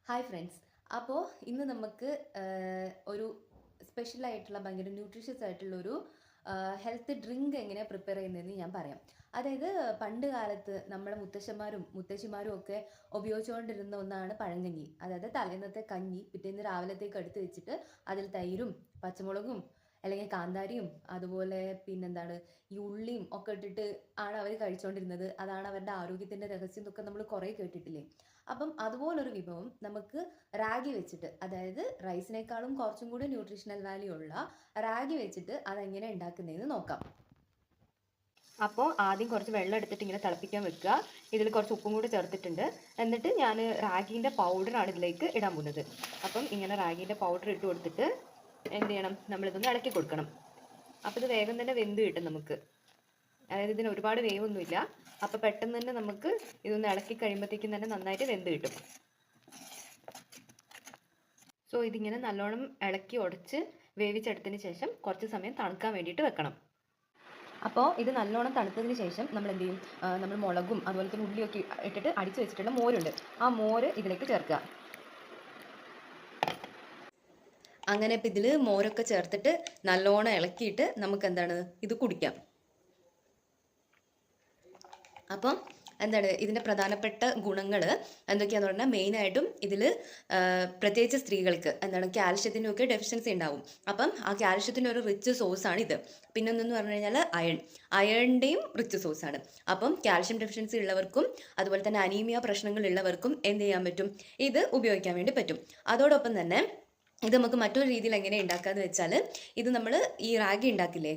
Hi friends. അപ്പോൾ ഇന്ന് നമുക്ക് ഒരു സ്പെഷ്യലായിട്ടുള്ള ഭയങ്കര ന്യൂട്രീഷ്യസ് ആയിട്ടുള്ള ഒരു ഹെൽത്ത് ഡ്രിങ്ക് എങ്ങനെയാണ് പ്രിപ്പയർ ചെയ്യുന്നതെന്ന് ഞാൻ പറയാം. അതായത് പണ്ട് കാലത്ത് നമ്മുടെ മുത്തശ്ശന്മാരും മുത്തശ്ശിമാരും ഒക്കെ ഉപയോഗിച്ചുകൊണ്ടിരുന്ന ഒന്നാണ് പഴങ്കഞ്ഞി. അതായത് തലേന്നത്തെ കഞ്ഞി പിറ്റേന്ന് രാവിലത്തേക്ക് എടുത്ത് വെച്ചിട്ട് അതിൽ തൈരും പച്ചമുളകും അല്ലെങ്കിൽ കാന്താരിയും അതുപോലെ പിന്നെന്താണ് ഈ ഉള്ളിയും ഒക്കെ ഇട്ടിട്ട് ആണ് അവർ കഴിച്ചുകൊണ്ടിരുന്നത്. അതാണ് അവരുടെ ആരോഗ്യത്തിൻ്റെ രഹസ്യം എന്നൊക്കെ നമ്മൾ കുറേ കേട്ടിട്ടില്ലേ. അപ്പം അതുപോലൊരു വിഭവം നമുക്ക് റാഗി വെച്ചിട്ട്, അതായത് റൈസിനേക്കാളും കുറച്ചും കൂടി ന്യൂട്രീഷണൽ വാല്യൂ ഉള്ള റാഗി വെച്ചിട്ട് അതെങ്ങനെ ഉണ്ടാക്കുന്നതെന്ന് നോക്കാം. അപ്പോൾ ആദ്യം കുറച്ച് വെള്ളം എടുത്തിട്ട് ഇങ്ങനെ തിളപ്പിക്കാൻ വെക്കുക. ഇതിൽ കുറച്ച് ഉപ്പും കൂടി ചേർത്തിട്ടുണ്ട്. എന്നിട്ട് ഞാൻ റാഗീൻ്റെ പൗഡറാണ് ഇതിലേക്ക് ഇടാൻ പോകുന്നത്. അപ്പം ഇങ്ങനെ റാഗീൻ്റെ പൗഡർ ഇട്ട് കൊടുത്തിട്ട് എന്ത് ചെയ്യണം, നമ്മളിതൊന്ന് ഇളക്കി കൊടുക്കണം. അപ്പോൾ ഇത് വേഗം തന്നെ വെന്ത് കിട്ടും നമുക്ക്. അതായത് ഇതിന് ഒരുപാട് വേവൊന്നുമില്ല. അപ്പോൾ പെട്ടെന്ന് തന്നെ നമുക്ക് ഇതൊന്ന് ഇളക്കി കഴിയുമ്പോഴത്തേക്കും തന്നെ നന്നായിട്ട് വെന്ത് കിട്ടും. സോ ഇതിങ്ങനെ നല്ലോണം ഇളക്കി ഉടച്ച് വേവിച്ചെടുത്തതിന് ശേഷം കുറച്ച് സമയം തണുക്കാൻ വേണ്ടിയിട്ട് വെക്കണം. അപ്പോൾ ഇത് നല്ലോണം തണുത്തതിന് ശേഷം നമ്മൾ എന്ത് ചെയ്യും, നമ്മൾ മുളകും അതുപോലെ തന്നെ ഉള്ളിയൊക്കെ ഇട്ടിട്ട് അടിച്ച് വെച്ചിട്ടുള്ള മോരുണ്ട്, ആ മോര് ഇതിലേക്ക് ചേർക്കുക. അങ്ങനെ ഇപ്പം ഇതിൽ മോരൊക്കെ ചേർത്തിട്ട് നല്ലോണം ഇളക്കിയിട്ട് നമുക്ക് എന്താണ് ഇത് കുടിക്കാം. അപ്പം എന്താണ് ഇതിൻ്റെ പ്രധാനപ്പെട്ട ഗുണങ്ങൾ എന്തൊക്കെയാണെന്ന് പറഞ്ഞാൽ മെയിനായിട്ടും ഇതിൽ പ്രത്യേകിച്ച് സ്ത്രീകൾക്ക് എന്താണ് കാൽഷ്യത്തിൻ്റെ ഒക്കെ ഡെഫിഷ്യൻസി ഉണ്ടാവും. അപ്പം ആ കാൽഷ്യത്തിൻ്റെ ഒരു റിച്ച് സോഴ്സാണ് ഇത്. പിന്നെ ഒന്നെന്ന് പറഞ്ഞു കഴിഞ്ഞാൽ അയണിൻ്റെയും റിച്ച് സോഴ്സാണ്. അപ്പം കാൽഷ്യം ഡെഫിഷ്യൻസി ഉള്ളവർക്കും അതുപോലെ തന്നെ അനീമിയ പ്രശ്നങ്ങൾ ഉള്ളവർക്കും എന്ത് ചെയ്യാൻ പറ്റും, ഇത് ഉപയോഗിക്കാൻ വേണ്ടി പറ്റും. അതോടൊപ്പം തന്നെ ഇത് നമുക്ക് മറ്റൊരു രീതിയിൽ എങ്ങനെ ഉണ്ടാക്കാന്ന് വെച്ചാൽ, ഇത് നമ്മൾ ഈ റാഗി ഉണ്ടാക്കില്ലേ,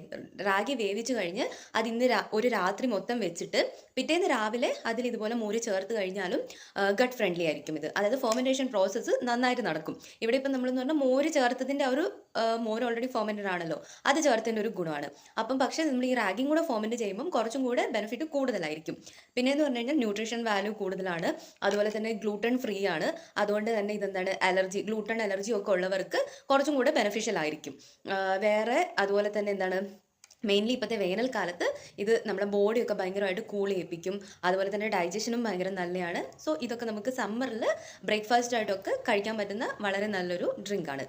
റാഗി വേവിച്ച് കഴിഞ്ഞ് അത് ഒരു രാത്രി മൊത്തം വെച്ചിട്ട് പിറ്റേന്ന് രാവിലെ അതിൽ ഇതുപോലെ മോര് ചേർത്ത് കഴിഞ്ഞാലും ഗട്ട് ഫ്രണ്ട്ലി ആയിരിക്കും ഇത്. അതായത് ഫെർമെൻറ്റേഷൻ പ്രോസസ്സ് നന്നായിട്ട് നടക്കും. ഇവിടെ ഇപ്പം നമ്മളെന്ന് പറഞ്ഞാൽ മോര് ചേർത്തതിൻ്റെ ഒരു മോര് ഓൾറെഡി ഫെർമെൻറ്റഡ് ആണല്ലോ, അത് ചേർത്തതിൻ്റെ ഒരു ഗുണമാണ്. അപ്പം പക്ഷേ നമ്മൾ ഈ റാഗിയും കൂടെ ഫെർമെൻറ്റ് ചെയ്യുമ്പം കുറച്ചും കൂടെ ബെനിഫിറ്റ് കൂടുതലായിരിക്കും. പിന്നെ എന്ന് പറഞ്ഞു കഴിഞ്ഞാൽ ന്യൂട്രീഷൻ വാല്യൂ കൂടുതലാണ്. അതുപോലെ തന്നെ ഗ്ലൂട്ടൺ ഫ്രീ ആണ്. അതുകൊണ്ട് തന്നെ ഇതെന്താണ് ഗ്ലൂട്ടൺ അലർജി ഒക്കെ ഉള്ളവർക്ക് കുറച്ചും കൂടെ ബെനിഫിഷ്യൽ ആയിരിക്കും. വേറെ അതുപോലെ തന്നെ എന്താണ്, മെയിൻലി ഇപ്പോഴത്തെ വേനൽക്കാലത്ത് ഇത് നമ്മുടെ ബോഡിയൊക്കെ ഭയങ്കരമായിട്ട് കൂൾ ചെയ്യിപ്പിക്കും. അതുപോലെ തന്നെ ഡൈജഷനും ഭയങ്കര നല്ലതാണ്. സോ ഇതൊക്കെ നമുക്ക് സമ്മറിൽ ബ്രേക്ക്ഫാസ്റ്റ് ആയിട്ടൊക്കെ കഴിക്കാൻ പറ്റുന്ന വളരെ നല്ലൊരു ഡ്രിങ്കാണ്.